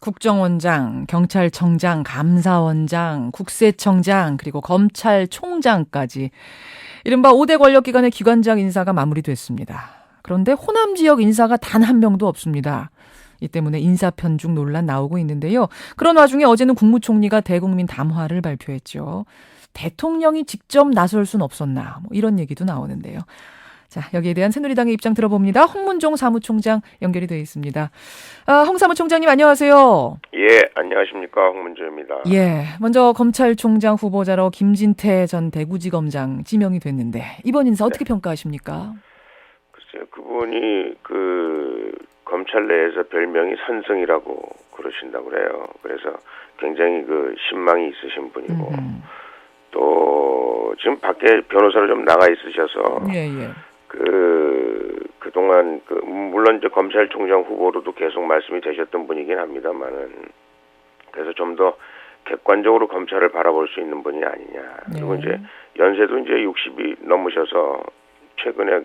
국정원장, 경찰청장, 감사원장, 국세청장, 그리고 검찰총장까지 이른바 5대 권력기관의 기관장 인사가 마무리됐습니다. 그런데 호남 지역 인사가 단 한 명도 없습니다. 이 때문에 인사 편중 논란 나오고 있는데요. 그런 와중에 어제는 국무총리가 대국민 담화를 발표했죠. 대통령이 직접 나설 순 없었나 뭐 이런 얘기도 나오는데요. 자, 여기에 대한 새누리당의 입장 들어봅니다. 홍문종 사무총장 연결이 되어 있습니다. 홍 사무총장님 안녕하세요. 예, 안녕하십니까. 홍문종입니다. 예, 먼저 검찰총장 후보자로 김진태 전 대구지검장 지명이 됐는데 이번 인사 어떻게 평가하십니까? 글쎄요, 그분이 검찰 내에서 별명이 선승이라고 그러신다고 그래요. 그래서 굉장히 신망이 있으신 분이고 또 지금 밖에 변호사로 좀 나가 있으셔서 예. 그동안 물론 이제 검찰총장 후보로도 계속 말씀이 되셨던 분이긴 합니다만은 그래서 좀 더 객관적으로 검찰을 바라볼 수 있는 분이 아니냐. 그리고 이제 연세도 이제 60이 넘으셔서 최근에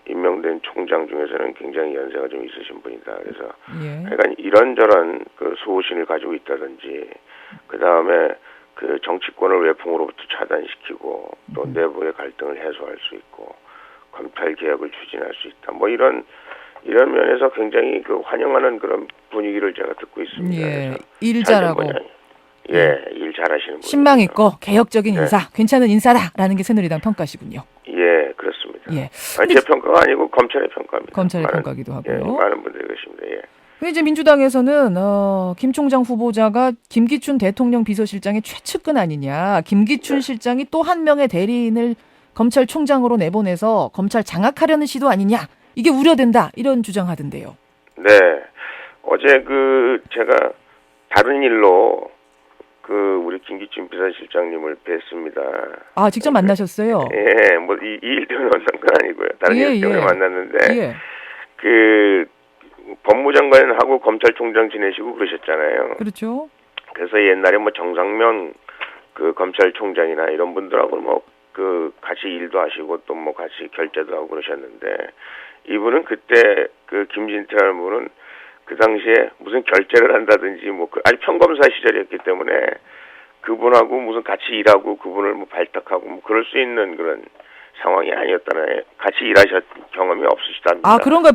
임명된 총장 중에서는 굉장히 연세가 좀 있으신 분이다. 그래서 약간 이런저런 소신을 가지고 있다든지 그 다음에 정치권을 외풍으로부터 차단시키고 또 내부의 갈등을 해소할 수 있고 검찰 개혁을 추진할 수 있다. 뭐 이런 면에서 굉장히 환영하는 그런 분위기를 제가 듣고 있습니다. 예, 일 잘하고. 일 잘하시는 분. 신망 있고 개혁적인 인사, 괜찮은 인사다라는 게 새누리당 평가시군요. 예, 그렇습니다. 예. 제 평가가 아니고 검찰의 평가입니다. 검찰의 평가기도 하고요. 예, 많은 분들이 그러십니다. 예. 근데 이제 민주당에서는 김 총장 후보자가 김기춘 대통령 비서실장의 최측근 아니냐. 김기춘 실장이 또 한 명의 대리인을 검찰총장으로 내보내서 검찰 장악하려는 시도 아니냐. 이게 우려된다. 이런 주장하던데요. 네. 어제 제가 다른 일로 우리 김기춘 비서실장님을 뵀습니다. 아, 직접 만나셨어요? 예, 뭐 이 일 때문에 만난 건 아니고요. 다른 일 때문에 만났는데 법무장관하고 검찰총장 지내시고 그러셨잖아요. 그렇죠. 그래서 옛날에 뭐 정상면 검찰총장이나 이런 분들하고 같이 일도 하시고 또 뭐 같이 결제도 하고 그러셨는데 이분은 그때 김진태라는 분은 그 당시에 무슨 결제를 한다든지 아주 평검사 시절이었기 때문에 그분하고 무슨 같이 일하고 그분을 발탁하고 그럴 수 있는 그런 상황이 아니었다네. 같이 일하셨 경험이 없으시답니다. 아, 그런가요?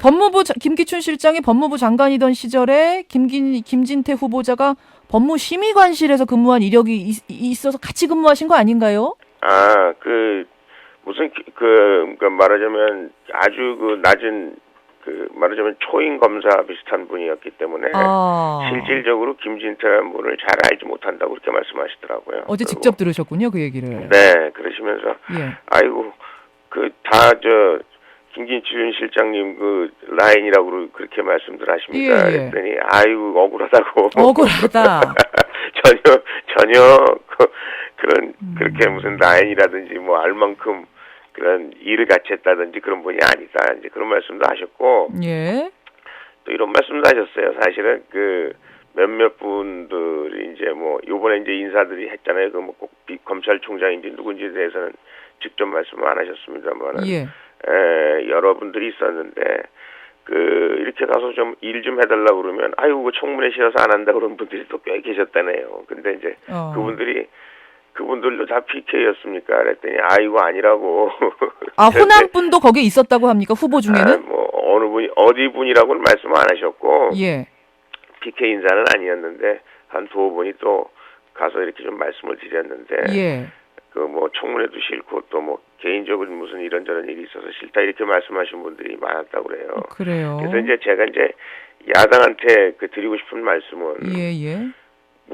김기춘 실장이 법무부 장관이던 시절에 김진태 후보자가 법무심의관실에서 근무한 이력이 있어서 같이 근무하신 거 아닌가요? 아, 그러니까 말하자면 아주 낮은 말하자면 초임 검사 비슷한 분이었기 때문에 실질적으로 김진태라는 분을 잘 알지 못한다고 그렇게 말씀하시더라고요. 어제 직접 들으셨군요, 그 얘기를. 네, 그러시면서 아이고 김기춘 실장님 라인이라고 그렇게 말씀들 하십니다. 그랬더니 아이고 억울하다고. 억울하다. 전혀 그렇게 무슨 라인이라든지 알 만큼 그런 일을 같이 했다든지 그런 분이 아니다. 이제 그런 말씀도 하셨고. 예. 또 이런 말씀도 하셨어요. 사실은 몇몇 분들이 이제 요번에 이제 인사들이 했잖아요. 꼭 검찰총장인지 누군지에 대해서는 직접 말씀을 안 하셨습니다만. 여러분들이 있었는데, 이렇게 가서 좀 일 좀 해달라고 그러면, 아이고, 청문회 싫어서 안 한다 그런 분들이 또 꽤 계셨다네요. 근데 이제 그분들도 다 PK였습니까? 그랬더니 아이고 아니라고. 아, 호남 분도 거기에 있었다고 합니까? 후보 중에는? 어느 분이 어디 분이라고는 말씀 안 하셨고. 예. PK 인사는 아니었는데 한 두어 분이 또 가서 이렇게 좀 말씀을 드렸는데. 청문회도 싫고 또 개인적으로 무슨 이런저런 일이 있어서 싫다 이렇게 말씀하신 분들이 많았다고 그래요. 그래요. 그래서 이제 제가 야당한테 드리고 싶은 말씀은.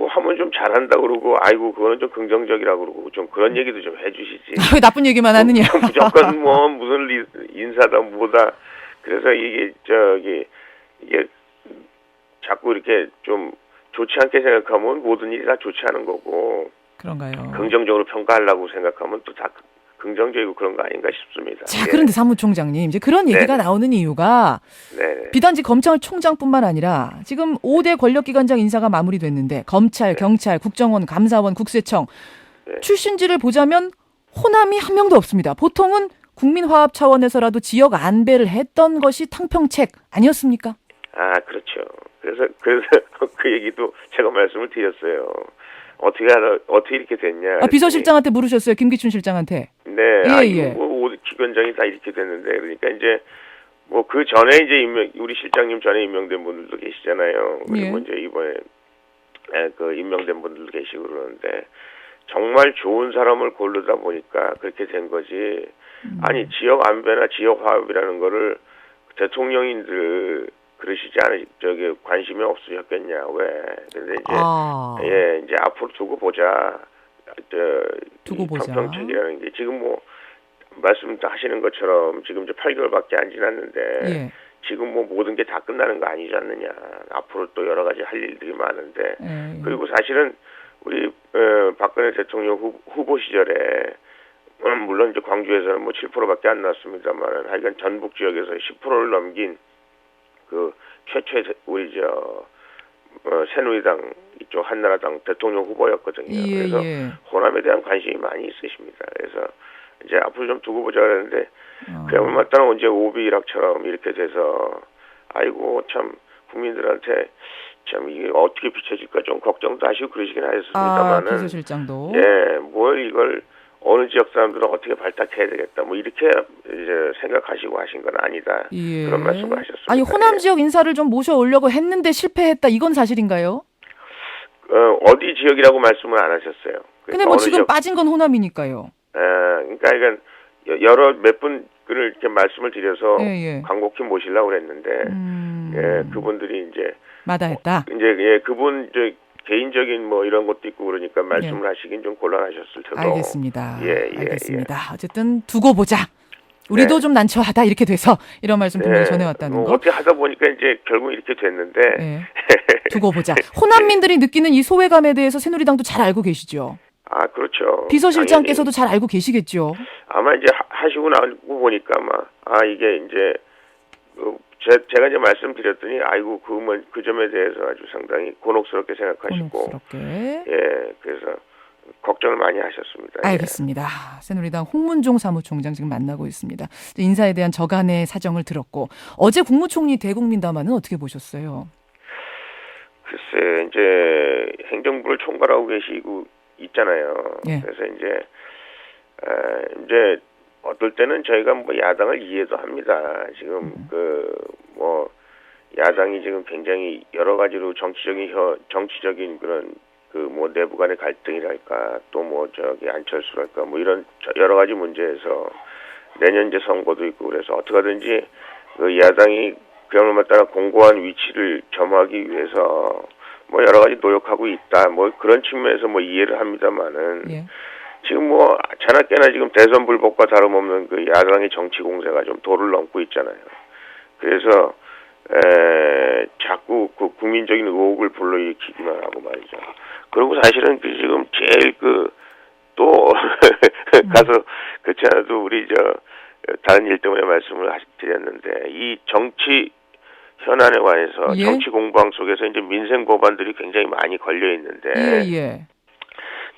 하면 좀 잘한다 그러고 아이고 그거는 좀 긍정적이라고 그러고 좀 그런 얘기도 좀 해주시지. 왜 나쁜 얘기만 하느냐. 무조건 무슨 인사다 뭐다. 그래서 이게 자꾸 이렇게 좀 좋지 않게 생각하면 모든 일이 다 좋지 않은 거고. 그런가요? 긍정적으로 평가하려고 생각하면 또 다 긍정적이고 그런 거 아닌가 싶습니다. 자, 그런데 사무총장님, 이제 그런 얘기가 나오는 이유가 비단지 검찰총장뿐만 아니라 지금 5대 권력기관장 인사가 마무리됐는데 검찰, 경찰, 국정원, 감사원, 국세청 출신지를 보자면 호남이 한 명도 없습니다. 보통은 국민화합 차원에서라도 지역 안배를 했던 것이 탕평책 아니었습니까? 그렇죠. 그래서 그 얘기도 제가 말씀을 드렸어요. 어떻게 이렇게 됐냐. 비서실장한테 물으셨어요. 김기춘 실장한테. 네. 예. 뭐 기관장이 다 이렇게 됐는데 그러니까 이제 뭐 그 전에 이제 우리 실장님 전에 임명된 분들도 계시잖아요. 그리고 예. 이제 이번에 그 임명된 분들도 계시고 그러는데 정말 좋은 사람을 고르다 보니까 그렇게 된 거지. 아니 지역 안배나 지역 화합이라는 거를 대통령인들 그러시지 저기 관심이 없으셨겠냐 왜? 근데 이제 이제 앞으로 두고 보자. 두고 보자. 평평책이라는 게 지금 뭐 말씀하시는 것처럼 지금 이제 8개월밖에 안 지났는데 지금 뭐 모든 게 다 끝나는 거 아니지 않느냐. 앞으로 또 여러 가지 할 일들이 많은데 그리고 사실은 우리 박근혜 대통령 후보 시절에 물론 이제 광주에서는 뭐 7%밖에 안 났습니다만 하여간 전북 지역에서 10%를 넘긴 그 최초의 우리 새누리당 이쪽 한나라당 대통령 후보였거든요. 그래서 호남에 대한 관심이 많이 있으십니다. 그래서 이제 앞으로 좀 두고 보자 그랬는데 그야말로 언제 오비락처럼 이렇게 돼서 아이고 참 국민들한테 참 이게 어떻게 비춰질까 좀 걱정도 하시고 그러시긴 하셨습니다만은 비서실장도 뭘 이걸 어느 지역 사람들은 어떻게 발탁해야 되겠다 뭐 이렇게 이제 생각하시고 하신 건 아니다 그런 말씀을 하셨습니다. 아니 호남 지역 인사를 좀 모셔오려고 했는데 실패했다 이건 사실인가요? 어디 지역이라고 말씀을 안 하셨어요. 근데 뭐 지금 빠진 건 호남이니까요. 그러니까 여러 몇 분을 이렇게 말씀을 드려서 간곡히 모시려고 그랬는데 그분들이 이제 마다했다. 이제 그분 개인적인 뭐 이런 것도 있고 그러니까 말씀을 하시긴 좀 곤란하셨을 테고. 알겠습니다. 알겠습니다. 어쨌든 두고 보자. 우리도 좀 난처하다 이렇게 돼서 이런 말씀 분명히 전해왔다는 거. 어떻게 하다 보니까 이제 결국 이렇게 됐는데. 두고 보자. 호남민들이 느끼는 이 소외감에 대해서 새누리당도 잘 알고 계시죠? 그렇죠. 비서실장께서도 잘 알고 계시겠죠? 아마 이제 하시고 나고 보니까 이게 이제 제가 이제 말씀드렸더니 아이고 그 점에 대해서 아주 상당히 곤혹스럽게 생각하시고 그래서 걱정을 많이 하셨습니다. 알겠습니다. 새누리당 홍문종 사무총장 지금 만나고 있습니다. 인사에 대한 저간의 사정을 들었고 어제 국무총리 대국민담화는 어떻게 보셨어요? 글쎄 이제 행정부를 총괄하고 계시고 있잖아요. 그래서 이제 어떨 때는 저희가 뭐 야당을 이해도 합니다. 지금 뭐 야당이 지금 굉장히 여러 가지로 정치적인 그런 뭐 내부 간의 갈등이랄까 또 뭐 안철수랄까 뭐 이런 여러 가지 문제에서 내년 이제 선거도 있고 그래서 어떻게든지 그 야당이 그야말로 따라 공고한 위치를 점하기 위해서 뭐 여러 가지 노력하고 있다 뭐 그런 측면에서 뭐 이해를 합니다만은 지금 뭐 자나깨나 지금 대선 불복과 다름없는 그 야당의 정치 공세가 좀 도를 넘고 있잖아요. 그래서 자꾸 그 국민적인 의혹을 불러일으키기만 하고 말이죠. 그리고 사실은 지금 제일 또 가서 그렇지 않아도 우리 다른 일 때문에 말씀을 드렸는데 이 정치 현안에 관해서 정치 공방 속에서 이제 민생 법안들이 굉장히 많이 걸려 있는데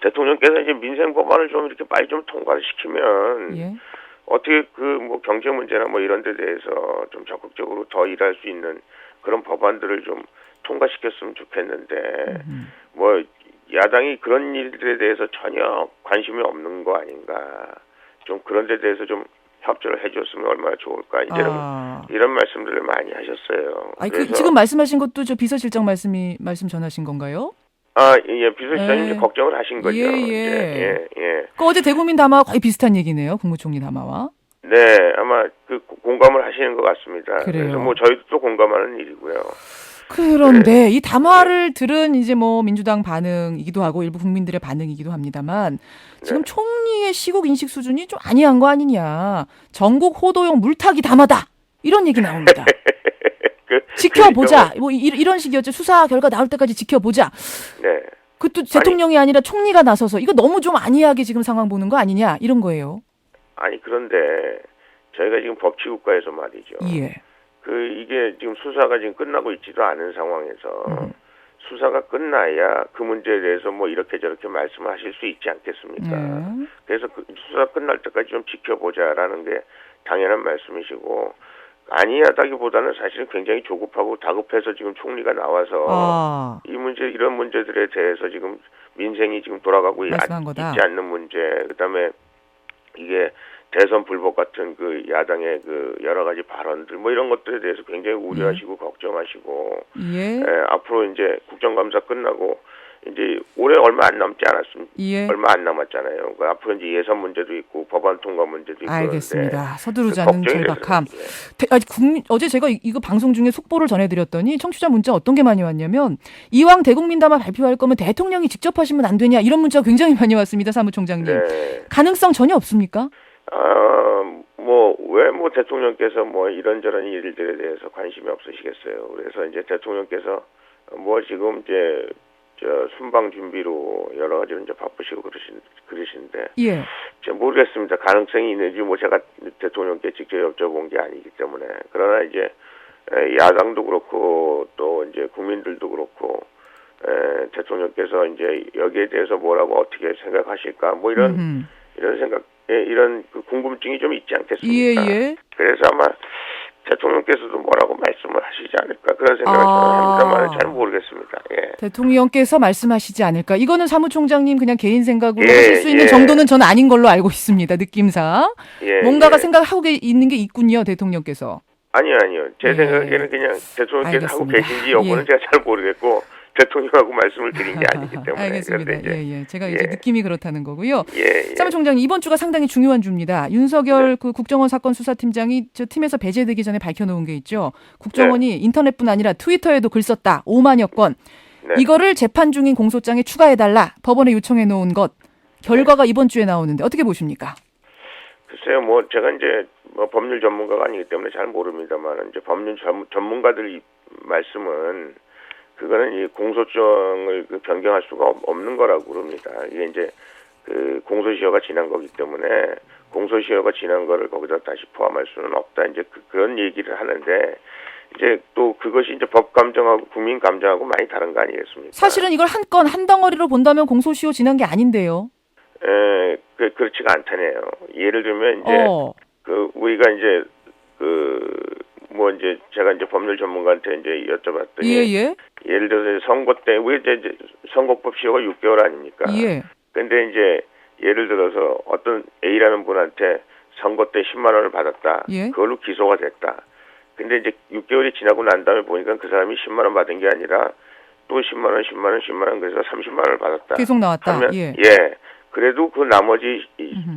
대통령께서 이제 민생 법안을 좀 이렇게 빨리 좀 통과를 시키면 어떻게 뭐 경제 문제나 뭐 이런 데 대해서 좀 적극적으로 더 일할 수 있는 그런 법안들을 좀 통과시켰으면 좋겠는데 뭐 야당이 그런 일들에 대해서 전혀 관심이 없는 거 아닌가. 좀 그런 데 대해서 좀 협조를 해줬으면 얼마나 좋을까. 이런 말씀들을 많이 하셨어요. 지금 말씀하신 것도 비서실장 말씀 전하신 건가요? 비서실장님 걱정을 하신 거죠. 어제 대국민 담화와 거의 비슷한 얘기네요. 국무총리 담화와. 네, 아마 공감을 하시는 것 같습니다. 그래요. 그래서 뭐 저희도 또 공감하는 일이고요. 그런데 이 담화를 들은 이제 뭐 민주당 반응이기도 하고 일부 국민들의 반응이기도 합니다만 지금 총리의 시국 인식 수준이 좀 아니한 거 아니냐. 전국 호도용 물타기 담화다. 이런 얘기 나옵니다. 지켜보자. 뭐 이런 식이었죠. 수사 결과 나올 때까지 지켜보자. 그것도 대통령이 아니라 총리가 나서서 이거 너무 좀 안이하게 지금 상황 보는 거 아니냐. 이런 거예요. 그런데 저희가 지금 법치국가에서 말이죠. 이게 지금 수사가 지금 끝나고 있지도 않은 상황에서 수사가 끝나야 그 문제에 대해서 뭐 이렇게 저렇게 말씀하실 수 있지 않겠습니까? 그래서 수사 끝날 때까지 좀 지켜보자라는 게 당연한 말씀이시고 아니하다기보다는 사실은 굉장히 조급하고 다급해서 지금 총리가 나와서 이 문제 이런 문제들에 대해서 지금 민생이 지금 돌아가고 있지 않는 문제, 그다음에 이게 대선 불복 같은 그 야당의 그 여러 가지 발언들 뭐 이런 것들에 대해서 굉장히 우려하시고 걱정하시고 앞으로 이제 국정감사 끝나고 이제 올해 얼마 안 남지 않았습니까? 얼마 안 남았잖아요. 그러니까 앞으로 이제 예산 문제도 있고 법안 통과 문제도 있고. 알겠습니다. 서두르지 않는 절박함. 어제 제가 이거 방송 중에 속보를 전해드렸더니 청취자 문자 어떤 게 많이 왔냐면 이왕 대국민 담화 발표할 거면 대통령이 직접 하시면 안 되냐 이런 문자가 굉장히 많이 왔습니다. 사무총장님. 네. 가능성 전혀 없습니까? 왜 대통령께서 뭐 이런저런 일들에 대해서 관심이 없으시겠어요. 그래서 이제 대통령께서 뭐 지금 이제 순방 준비로 여러 가지로 이제 바쁘시고 그러시는데. 제가 모르겠습니다. 가능성이 있는지 뭐 제가 대통령께 직접 여쭤본 게 아니기 때문에. 그러나 이제 야당도 그렇고 또 이제 국민들도 그렇고 대통령께서 이제 여기에 대해서 뭐라고 어떻게 생각하실까 뭐 이런 생각. 이런 그 궁금증이 좀 있지 않겠습니까? 그래서 아마 대통령께서도 뭐라고 말씀을 하시지 않을까 그런 생각을 저는 합니다만 잘 모르겠습니다. 대통령께서 말씀하시지 않을까. 이거는 사무총장님 그냥 개인 생각으로 하실 수 있는 정도는 저는 아닌 걸로 알고 있습니다. 느낌상. 뭔가가 생각하고 있는 게 있군요. 대통령께서. 아니요. 제 생각에는 그냥 대통령께서 하고 계신지 여부는 제가 잘 모르겠고 대통령하고 말씀을 드린 게 아니기 때문에. 알겠습니다. 제가 이제 느낌이 그렇다는 거고요. 사무총장님 이번 주가 상당히 중요한 주입니다. 윤석열 그 국정원 사건 수사팀장이 저 팀에서 배제되기 전에 밝혀놓은 게 있죠. 국정원이 인터넷뿐 아니라 트위터에도 글 썼다. 5만여 건. 이거를 재판 중인 공소장에 추가해달라. 법원에 요청해놓은 것. 결과가 이번 주에 나오는데 어떻게 보십니까? 글쎄요. 뭐 제가 이제 법률 전문가가 아니기 때문에 잘 모릅니다만 이제 법률 전문가들 말씀은 그거는 이 공소장을 변경할 수가 없는 거라고 그럽니다. 이게 이제 그 공소시효가 지난 거기 때문에 공소시효가 지난 거를 거기다 다시 포함할 수는 없다. 이제 그런 얘기를 하는데 이제 또 그것이 이제 법 감정하고 국민 감정하고 많이 다른 거 아니겠습니까? 사실은 이걸 한 덩어리로 본다면 공소시효 지난 게 아닌데요. 그렇지가 않다네요. 예를 들면 이제 우리가 이제 뭐 이제 제가 이제 법률 전문가한테 이제 여쭤봤더니 예를 들어서 선거 때 우리 이제 선거법 시효가 6개월 아닙니까? 근데 이제 예를 들어서 어떤 A라는 분한테 선거 때 10만 원을 받았다. 그걸로 기소가 됐다. 근데 이제 6개월이 지나고 난 다음에 보니까 그 사람이 10만 원 받은 게 아니라 또 10만 원 그래서 30만 원을 받았다. 계속 나왔다. 하면, 그래도 그 나머지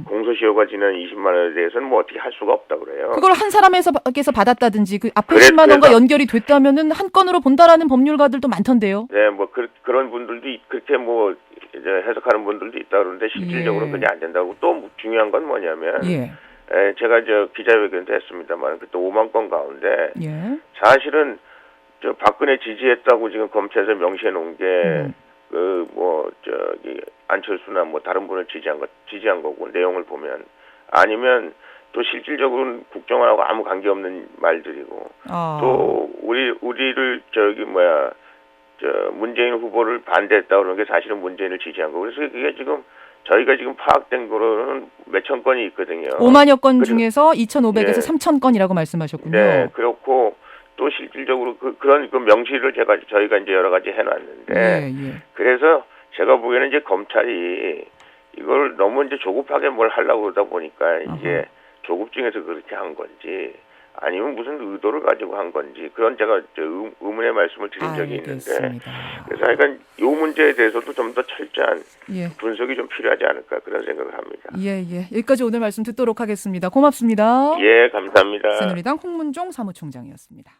공소시효가 지난 20만 원에 대해서는 뭐 어떻게 할 수가 없다 그래요. 그걸 한 사람에게서 받았다든지 그 앞에 10만 원과 연결이 됐다면은 한 건으로 본다라는 법률가들도 많던데요. 네, 뭐 그런 분들도 그렇게 뭐 이제 해석하는 분들도 있다 그러는데 실질적으로는 그게 안 된다고. 또 중요한 건 뭐냐면 제가 기자회견도 했습니다만 그때 5만 건 가운데 사실은 박근혜 지지했다고 지금 검찰에서 명시해 놓은 게 안철수나 뭐 다른 분을 지지한 거고 내용을 보면 아니면 또 실질적으로는 국정원하고 아무 관계없는 말들이고 또 우리를 문재인 후보를 반대했다 그러는 게 사실은 문재인을 지지한 거고 그래서 그게 지금 저희가 지금 파악된 거로는 몇천 건이 있거든요. 5만여 건 중에서 2,500에서 3,000 건이라고 말씀하셨군요. 네, 그렇고 또 실질적으로 그런 명시를 저희가 이제 여러 가지 해놨는데 그래서 제가 보기에는 이제 검찰이 이걸 너무 이제 조급하게 뭘 하려고 그러다 보니까 이게 조급증에서 그렇게 한 건지 아니면 무슨 의도를 가지고 한 건지 그런 제가 의문의 말씀을 드린 적이 있는데 그래서 하여간 이 문제에 대해서도 좀 더 철저한 분석이 좀 필요하지 않을까 그런 생각을 합니다. 여기까지 오늘 말씀 듣도록 하겠습니다. 고맙습니다. 감사합니다. 새누리당 홍문종 사무총장이었습니다.